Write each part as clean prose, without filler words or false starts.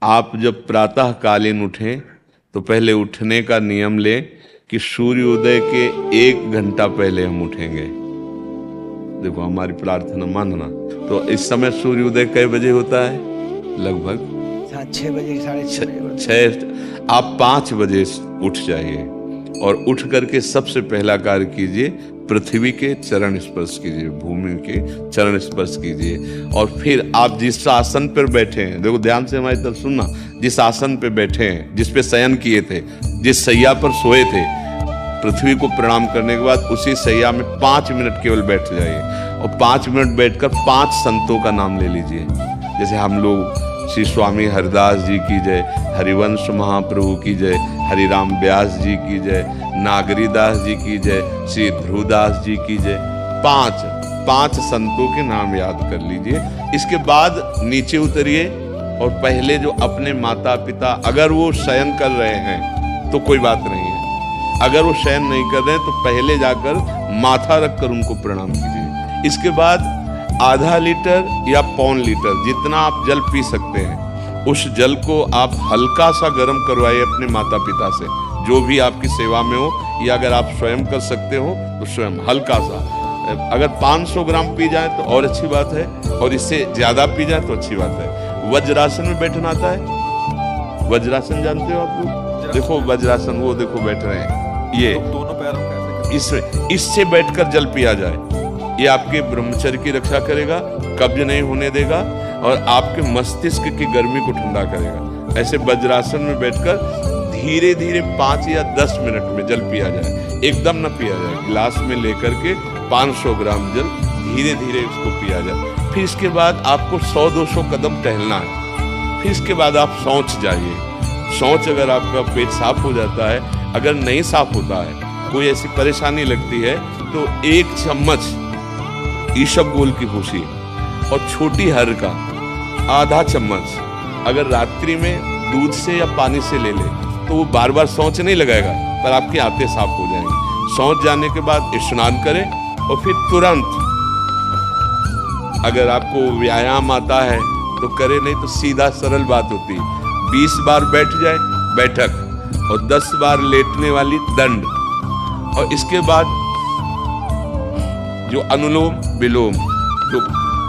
आप जब प्रातः कालीन उठें तो पहले उठने का नियम लें कि सूर्योदय के 1 घंटा पहले हम उठेंगे। देखो हमारी प्रार्थना मानना। तो इस समय सूर्योदय कई बजे होता है? लगभग 6 बजे, 6:30 6। आप 5 बजे उठ जाइए और उठ करके सबसे पहला कार्य कीजिए, पृथ्वी के चरण स्पर्श कीजिए, भूमि के चरण स्पर्श कीजिए। और फिर आप जिस आसन पर बैठे हैं, देखो ध्यान से हमारी तरफ सुनना, जिस आसन पे बैठे हैं, जिस पे शयन किए थे, जिस सैया पर सोए थे, पृथ्वी को प्रणाम करने के बाद उसी सैया में 5 मिनट केवल बैठ जाइए और 5 मिनट बैठकर 5 संतों का नाम ले लीजिए। जैसे हम लोग श्री स्वामी हरिदास जी की जय, हरिवंश महाप्रभु की जय, हरिराम व्यास जी की जय, नागरीदास जी की जय, श्री ध्रुवदास जी की जय। 5 संतों के नाम याद कर लीजिए। इसके बाद नीचे उतरिए और पहले जो अपने माता पिता, अगर वो शयन कर रहे हैं तो कोई बात नहीं है, अगर वो शयन नहीं कर रहे हैं तो पहले जाकर माथा रखकर उनको प्रणाम कीजिए। इसके बाद आधा लीटर या 1.25 लीटर जितना आप जल पी सकते हैं, उस जल को आप हल्का सा गर्म करवाइए अपने माता पिता से, जो भी आपकी सेवा में हो, या अगर आप स्वयं कर सकते हो तो स्वयं हल्का सा। अगर 500 ग्राम पी जाए तो और अच्छी बात है, और इससे ज्यादा पी जाए तो अच्छी बात है। वज्रासन में बैठना आता है? वज्रासन जानते हो आप लोग? देखो वज्रासन, वो देखो बैठ रहे हैं, ये दोनों पैरों इससे बैठकर जल पिया जाए। ये आपके ब्रह्मचर्य की रक्षा करेगा, कब्ज नहीं होने देगा और आपके मस्तिष्क की गर्मी को ठंडा करेगा। ऐसे वज्रासन में बैठकर धीरे धीरे 5 या 10 मिनट में जल पिया जाए, एकदम न पिया जाए। गिलास में लेकर के 500 ग्राम जल धीरे धीरे उसको पिया जाए। फिर इसके बाद आपको 100-200 कदम टहलना है। फिर इसके बाद आप शौच जाइए। शौच अगर आपका पेट साफ हो जाता है, अगर नहीं साफ होता है, कोई ऐसी परेशानी लगती है, तो 1 चम्मच ईशबगोल की भूसी और छोटी हर का आधा चम्मच अगर रात्रि में दूध से या पानी से ले ले तो वो बार बार शौच नहीं लगाएगा, पर आपके आंतें साफ हो जाएंगी। शौच जाने के बाद स्नान करें और फिर तुरंत, अगर आपको व्यायाम आता है तो करे, नहीं तो सीधा सरल बात होती है, 20 बार बैठ जाए बैठक और 10 बार लेटने वाली दंड। और इसके बाद जो अनुलोम विलोम, तो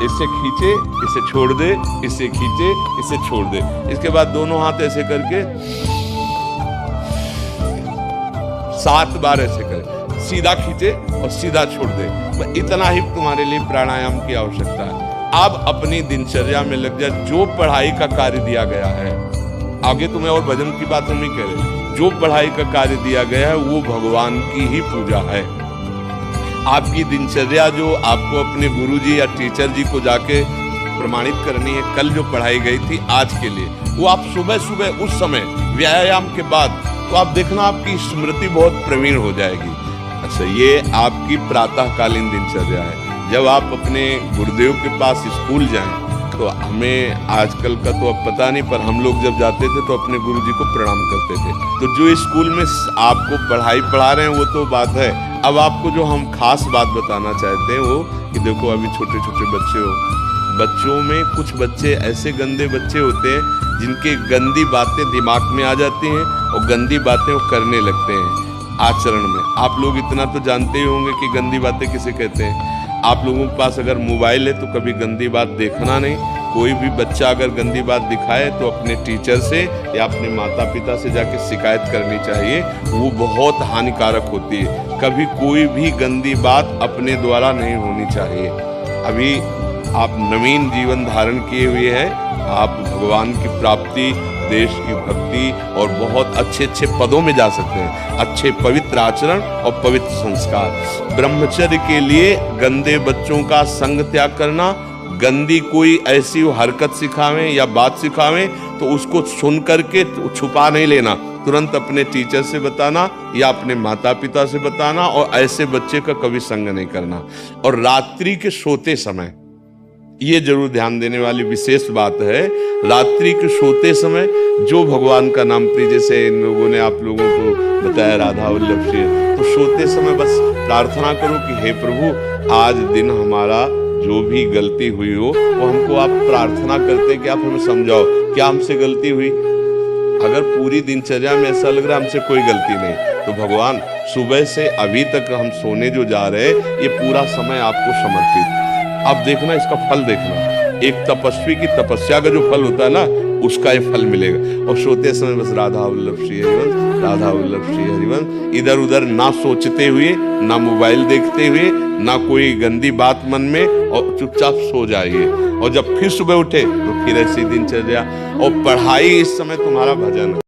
इससे खींचे, इसे छोड़ दे, इससे खींचे, इसे छोड़ दे। इसके बाद दोनों हाथ ऐसे करके 7 बार ऐसे करें, सीधा खींचे और सीधा छोड़ दे। इतना ही तुम्हारे लिए प्राणायाम की आवश्यकता है। अब अपनी दिनचर्या में लग जाए। जो पढ़ाई का कार्य दिया गया है, आगे तुम्हें और भजन की बात हम नहीं कह रहे, जो पढ़ाई का कार्य दिया गया है वो भगवान की ही पूजा है। आपकी दिनचर्या जो आपको अपने गुरुजी या टीचर जी को जाके प्रमाणित करनी है, कल जो पढ़ाई गई थी आज के लिए, वो आप सुबह सुबह उस समय व्यायाम के बाद, तो आप देखना आपकी स्मृति बहुत प्रवीण हो जाएगी। अच्छा, ये आपकी प्रातःकालीन दिनचर्या है। जब आप अपने गुरुदेव के पास स्कूल जाएं, तो हमें आजकल का तो अब पता नहीं, पर हम लोग जब जाते थे तो अपने गुरुजी को प्रणाम करते थे। तो जो स्कूल में आपको पढ़ाई पढ़ा रहे हैं वो तो बात है, अब आपको जो हम खास बात बताना चाहते हैं वो कि देखो अभी छोटे छोटे बच्चे हो, बच्चों में कुछ बच्चे ऐसे गंदे बच्चे होते हैं जिनके गंदी बातें दिमाग में आ जाती हैं और गंदी बातें वो करने लगते हैं आचरण में। आप लोग इतना तो जानते ही होंगे कि गंदी बातें किसे कहते हैं। आप लोगों के पास अगर मोबाइल है तो कभी गंदी बात देखना नहीं। कोई भी बच्चा अगर गंदी बात दिखाए तो अपने टीचर से या अपने माता पिता से जाके शिकायत करनी चाहिए, वो बहुत हानिकारक होती है। कभी कोई भी गंदी बात अपने द्वारा नहीं होनी चाहिए। अभी आप नवीन जीवन धारण किए हुए हैं, आप भगवान की प्राप्ति, देश की भक्ति और बहुत अच्छे अच्छे पदों में जा सकते हैं। अच्छे पवित्र आचरण और पवित्र संस्कार। ब्रह्मचर्य के लिए गंदे बच्चों का संग त्याग करना, गंदी कोई ऐसी हरकत सिखावें या बात सिखावें तो उसको सुन करके छुपा नहीं लेना, तुरंत अपने टीचर से बताना या अपने माता पिता से बताना, और ऐसे बच्चे का कभी संग नहीं करना। और रात्रि के सोते समय ये जरूर ध्यान देने वाली विशेष बात है, रात्रि के सोते समय जो भगवान का नाम प्रिय, जैसे इन लोगों ने आप लोगों को बताया राधा वल्लभ से, तो सोते समय बस प्रार्थना करो कि हे प्रभु, आज दिन हमारा जो भी गलती हुई हो वो हमको आप प्रार्थना करते हैं कि आप हमें समझाओ क्या हमसे गलती हुई। अगर पूरी दिनचर्या में ऐसा लग रहा है हमसे कोई गलती नहीं, तो भगवान सुबह से अभी तक हम सोने जो जा रहे हैं ये पूरा समय आपको समर्पित। आप देखना इसका फल देखना, एक तपस्वी की तपस्या का जो फल होता है ना उसका ये फल मिलेगा। और सोते समय बस राधा वल्लभ श्री हरिवंश, राधा वल्लभ श्री हरिवंश, इधर उधर ना सोचते हुए, ना मोबाइल देखते हुए, ना कोई गंदी बात मन में, और चुपचाप सो जाइए। और जब फिर सुबह उठे तो फिर ऐसी दिनचर्या, और पढ़ाई इस समय तुम्हारा भजन है।